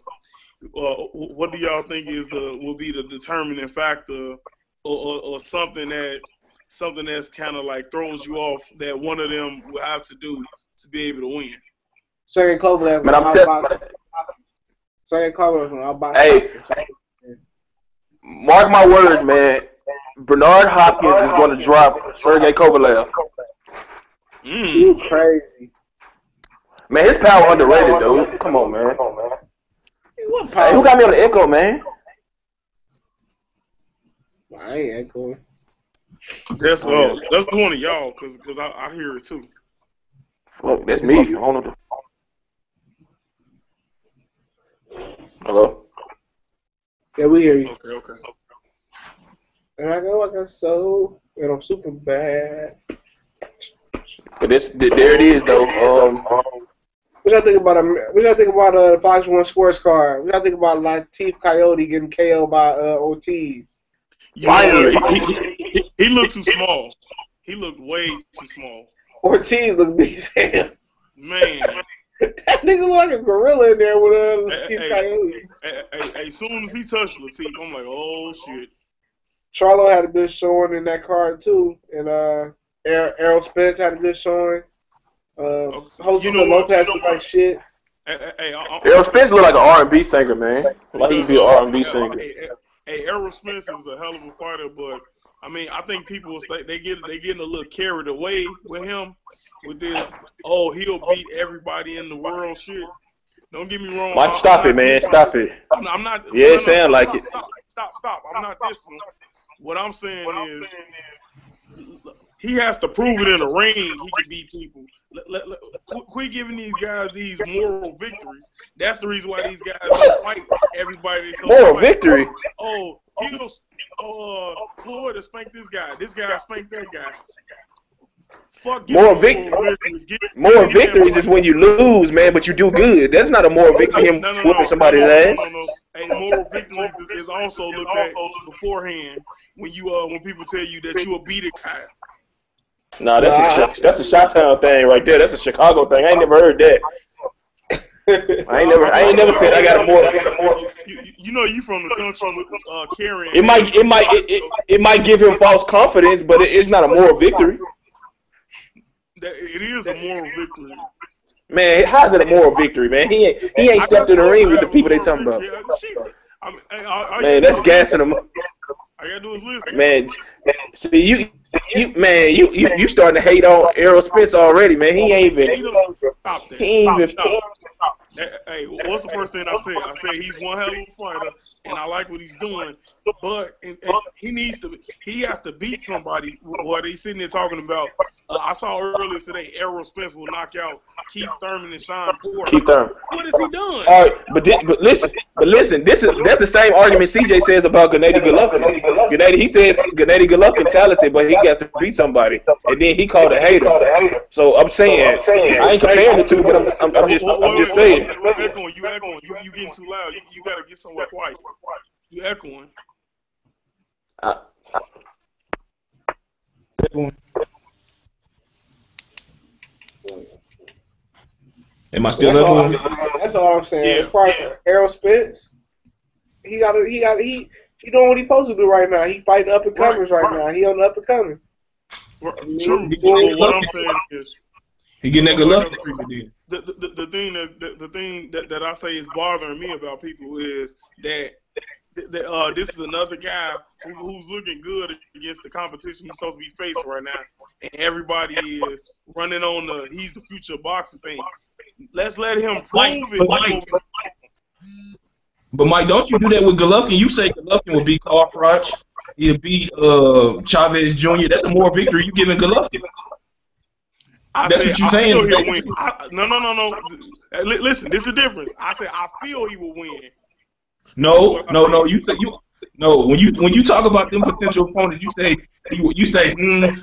what do y'all think will be the determining factor, or something that's kind of like throws you off that one of them will have to do to be able to win? Sergey Kovalev. But I'm telling. Sergey Kovalev. Hey, mark my words, man. Bernard Hopkins is going to drop Sergey Kovalev. You crazy. Man, his power underrated, dude. Come on, man. Hey, who got me on the echo, man? I ain't echoing. That's one of y'all, cause I hear it too. Fuck, that's me. I don't know. Hello? Yeah, we hear you. Okay. And I go, and I'm super bad. But there it is, though. What y'all think about the Fox One sports car? What y'all think about Latif Coyote getting KO'd by Ortiz? Finally, he looked too small. He looked way too small. Ortiz looked big as hell. Man, that nigga look like a gorilla in there with Latif Coyote. As soon as he touched Latif, I'm like, oh shit. Charlo had a good showing in that card too, and Errol Spence had a good showing. Jose Lopez looked like shit. Errol Spence look like an R&B singer, man. Like he be an R&B singer. Hey, Errol Spence is a hell of a fighter, but I mean, I think people they getting a little carried away with him with this. Oh, he'll beat everybody in the world, shit. Don't get me wrong. Mike, stop it, man. Stop it. I'm not. Yeah, it sound like it. Stop. I'm not dissing him. What I'm saying is, he has to prove it in the ring. He can beat people. Quit giving these guys these moral victories. That's the reason why these guys don't fight everybody. Moral victory? Oh, Floyd spanked this guy. This guy spanked that guy. Fuck moral victories. Moral victories is when you lose, man, but you do good. That's not a moral victory. Him whooping somebody's ass. No. Hey, moral victories is also looked at beforehand when people tell you that you will beat a guy. Nah, that's a Chi-Town thing right there. That's a Chicago thing. I ain't never heard that. I ain't never said I got a moral. You know you from the country with carrying. It might give him false confidence, but it's not a moral victory. It is a moral victory. Man, how's it a moral victory, man? He ain't stepped in the ring with the people they talking about. Man, that's gassing them. All I gotta do is listen. Man, see you starting to hate on Errol Spence already, man. He ain't even. Stop that. He ain't even. Hey, what's the first thing I said? I said he's one hell of a fighter, and I like what he's doing. But he has to beat somebody. What they sitting there talking about? I saw earlier today, Errol Spence will knock out Keith Thurman and Sean Porter. Keith Thurman. What has he done? All right, but listen. That's the same argument CJ says about Gennady Golovkin. He says Gennady Golovkin talented, but he has to beat somebody, and then he called a hater. So I'm saying I ain't comparing the two, but I'm just saying. You echoing. You getting too loud. You gotta get somewhere quiet. You echoing. Am I still echoing? That's all I'm saying. Yeah. As far as Errol Spence, he doing what he's supposed to do right now. He fighting up and comers right now. He on the up and coming. True. But what I'm saying is, He getting that Golovkin treatment then. The thing that I say is bothering me about people is that this is another guy who's looking good against the competition he's supposed to be facing right now, and everybody is running on he's the future of boxing thing. Let's let him prove it. But Mike, don't you do that with Golovkin? You say Golovkin will beat Carl Froch, he'll beat Chavez Jr. That's a more victory you giving Golovkin. That's what you're saying. I feel he'll win. No. Listen, this is the difference. I said I feel he will win. No. You say you. No, when you talk about them potential opponents, you say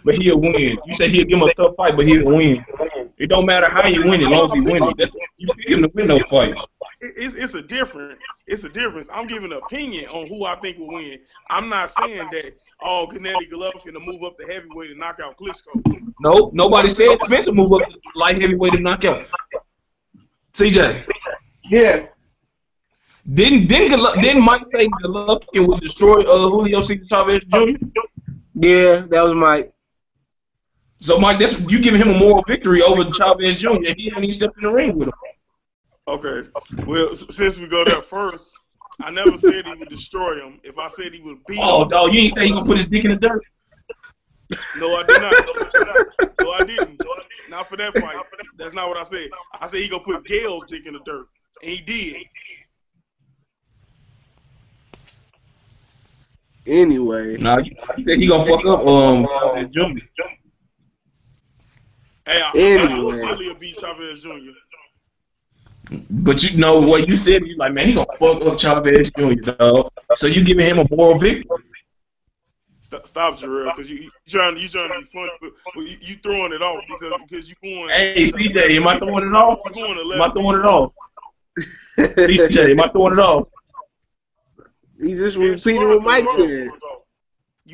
but he'll win. You say he'll give him a tough fight, but he'll win. It don't matter how you win, as long as he wins. You pick him to win those fights. It's a difference. I'm giving an opinion on who I think will win. I'm not saying that Gennady Golovkin to move up to heavyweight and knock out Klitschko. No, nobody said Spencer move up to light heavyweight and knock out. CJ. Yeah. Didn't Mike say Golovkin would destroy Julio Cesar Chavez Jr.? Yeah, that was Mike. So Mike, you giving him a moral victory over Chavez Jr. and he hasn't even stepped in the ring with him. Okay. Well, since we go there first, I never said he would destroy him. If I said he would beat him. Oh, dog, you ain't say he gonna put his dick in the dirt. No, I did not. No, I didn't. Not for that fight. That's not what I said. I said he gonna put Gale's dick in the dirt, and he did. Anyway. Nah, he said he gonna fuck up Chavez Jr. Hey, I do feel he'll beat Chavez Jr. But you know what you said, you like, man, he gonna fuck up Chavez Jr. dog. So you giving him a moral victory. Stop, Jarrell, because you trying to be funny, but you throwing it off because you going. Hey, CJ, am I throwing it off? Am I throwing it off? CJ, am I throwing it off? He's just repeating what Mike said.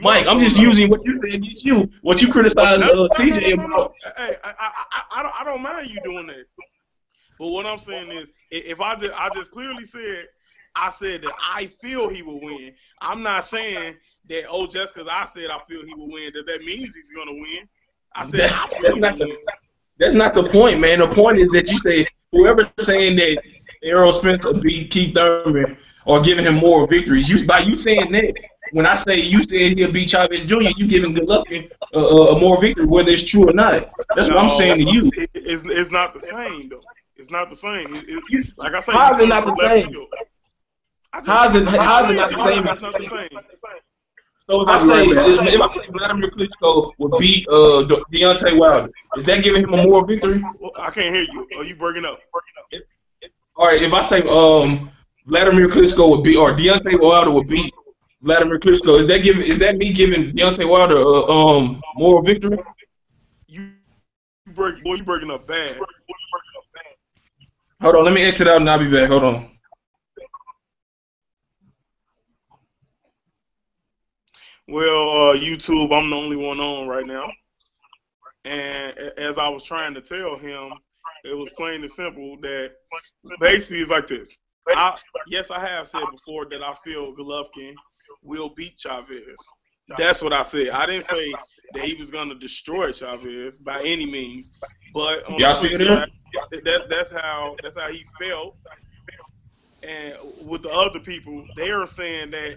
Mike, I'm just using what you said against you. What you criticize CJ about. Hey, I don't mind you doing that. But what I'm saying is, if I just clearly said, I said that I feel he will win. I'm not saying that, just because I said I feel he will win, that means he's going to win. I said I feel he will win. That's not the point, man. The point is that you say, whoever's saying that Errol Spence will beat Keith Thurman or giving him more victories, by you saying that, when I say you said he'll beat Chavez Jr., you giving Golovkin a more victory, whether it's true or not. That's what I'm saying to you. It's not the same, though. It's not the same. Like I said, how is it not the same? How is it not the same? That's not the same. So if I say Vladimir Klitschko would beat Deontay Wilder, is that giving him a moral victory? Well, I can't hear you. Are you breaking up? All right, if I say Vladimir Klitschko would beat, or Deontay Wilder would beat Vladimir Klitschko, is that me giving Deontay Wilder a moral victory? You breaking up bad. Hold on, let me exit out and I'll be back. Hold on. Well, YouTube, I'm the only one on right now. And as I was trying to tell him, it was plain and simple that basically it's like this. Yes, I have said before that I feel Golovkin will beat Chavez. That's what I said. I didn't say that he was going to destroy Chavez by any means. But on the flip side, that's how he felt. And with the other people, they are saying that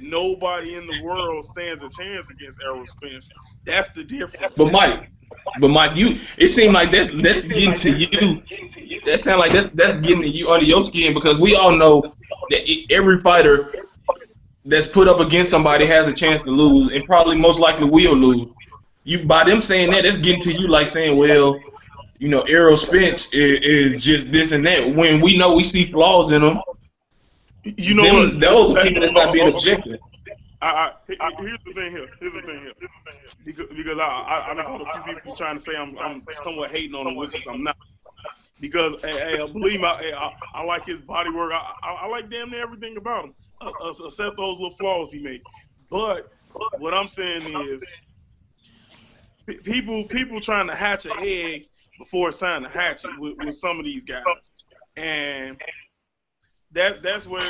nobody in the world stands a chance against Errol Spence. That's the difference. But Mike, it seemed like that's getting to you. That sounds like that's getting to you under your skin, because we all know that every fighter that's put up against somebody has a chance to lose, and probably most likely will lose. By them saying that, that's getting to you like saying, well, you know, Errol Spence is just this and that, when we know we see flaws in him. You know, those people that's not being objective. Here's the thing here. Because I caught a few people trying to say I'm somewhat hating on him, which I'm not. Because believe me, I like his body work. I like damn near everything about him, except those little flaws he made. But what I'm saying is, people trying to hatch an egg before it's time to hatch it with some of these guys, and that's where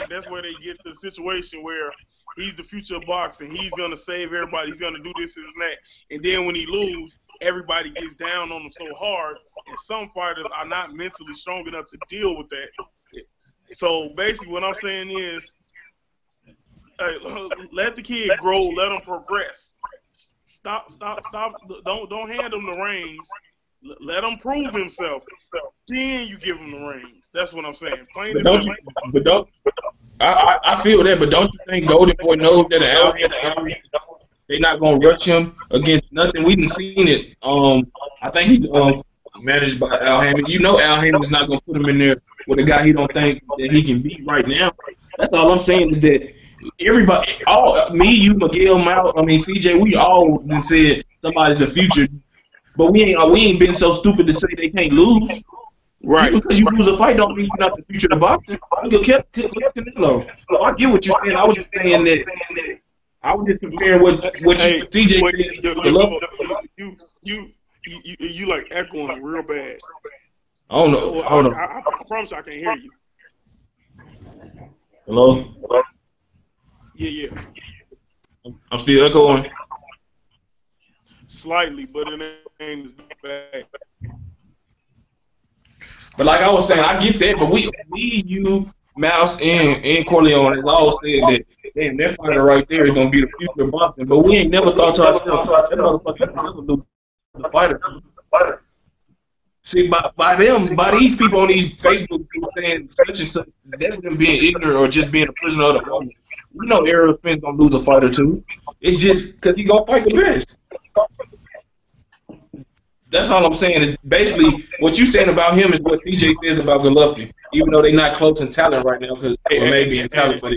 they get the situation where he's the future of boxing. He's gonna save everybody. He's gonna do this and that. And then when he lose, everybody gets down on them so hard, and some fighters are not mentally strong enough to deal with that. So basically, what I'm saying is, let the kid grow, let him progress. Stop. Don't hand him the reins. Let him prove himself. Then you give him the reins. That's what I'm saying. Plain and simple. I feel that, but don't you think Golden Boy knows that they're not gonna rush him against nothing? We didn't seen it. I think he managed by Al Hammond. You know, Al Hammond's not gonna put him in there with a guy he don't think that he can beat right now. That's all I'm saying is that everybody, me, you, Miguel, CJ, we all been said somebody's the future, but we ain't been so stupid to say they can't lose. Right. Just because you lose a fight don't mean you're not the future of boxing. Look at Canelo. So I get what you're saying. I was just saying that. I was just comparing what CJ said. You like echoing real bad. I don't know. Hold on. I promise I can't hear you. Hello? Yeah. I'm still echoing. Slightly, but it ain't as bad. But like I was saying, I get that, but we you, Mouse, and Corleone has all said that, damn, that fighter right there is gonna be the future of boxing. But we ain't never thought to ourselves, that motherfucker never lose the fighter. See, by these people on these Facebook people saying such and such, that's them being ignorant or just being a prisoner of the moment. We know Errol Spence gonna lose a fight or two. It's just because he gonna fight the best. That's all I'm saying is basically what you saying about him is what CJ says about Golovkin, even though they're not close in talent right now, or maybe in talent, but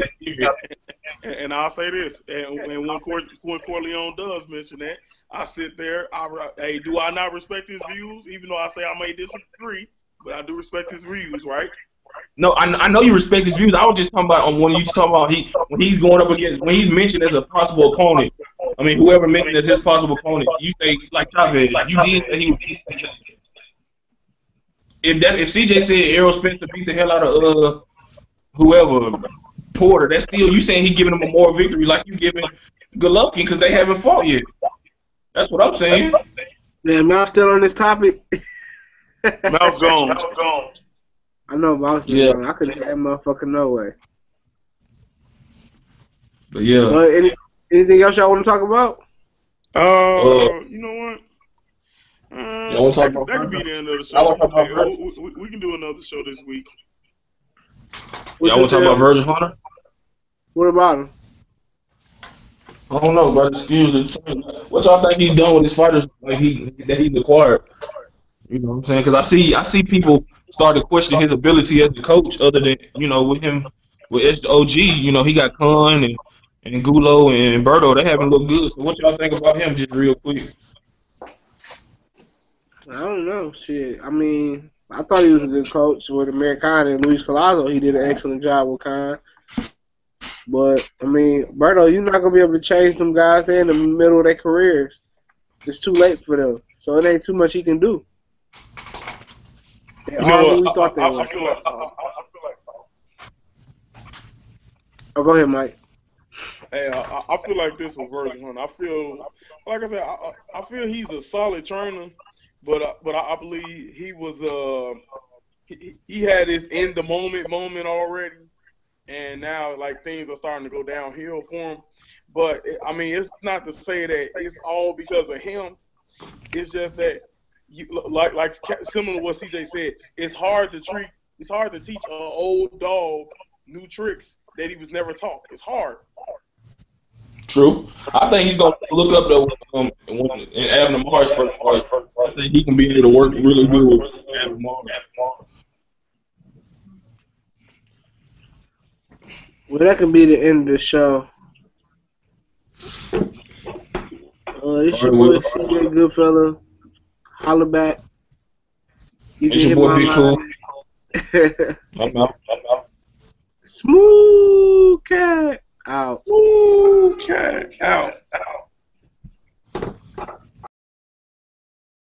and I'll say this, and when Corleone does mention that, I sit there, hey, do I not respect his views, even though I say I may disagree, but I do respect his views, right? No, I know you respect his views. I was just talking about when you talking about when he's going up against, when he's mentioned as a possible opponent. I mean, whoever mentioned as his possible opponent, you say like Chavez, you did say he would. If CJ said Errol Spencer beat the hell out of whoever Porter, that's still you saying he giving him a moral victory like you giving Golovkin because they haven't fought yet. That's what I'm saying. Yeah, Mouse still on this topic. Mouse gone. I know Mouse. Yeah. I couldn't hear that motherfucker no way. But yeah. Anything else y'all want to talk about? You know what? That could be the end of the show. We can do another show this week. Y'all want to talk about Virgil Hunter? What about him? I don't know, but excuse me. What y'all think he's done with his fighters that he's acquired? You know what I'm saying? Because I see people start to question his ability as a coach. Other than with him with OG, he got Khan and Gulo and Berto. They haven't looked good. So what y'all think about him, just real quick? I don't know. Shit. I mean, I thought he was a good coach with Americana and Luis Collazo. He did an excellent job with Khan. But, I mean, Berto, you're not going to be able to change them guys. They're in the middle of their careers. It's too late for them. So it ain't too much he can do. They are who we thought they were. I feel like oh, go ahead, Mike. Hey, I feel like this with Virgil Hunter. I feel, like I said, I feel he's a solid trainer, but I believe he was he had his in the moment already, and now like things are starting to go downhill for him. But I mean, it's not to say that it's all because of him. It's just that like similar to what CJ said, it's hard to teach an old dog new tricks that he was never taught. It's hard. True. I think he's gonna look up though in Abner Mars for I think he can be able to work really good with Abner Mars. Well, that can be the end of the show. This your boy CJ Goodfella. Holla back. It's your boy Big Cool. I'm out. Smooth cat out. Smooth cat out.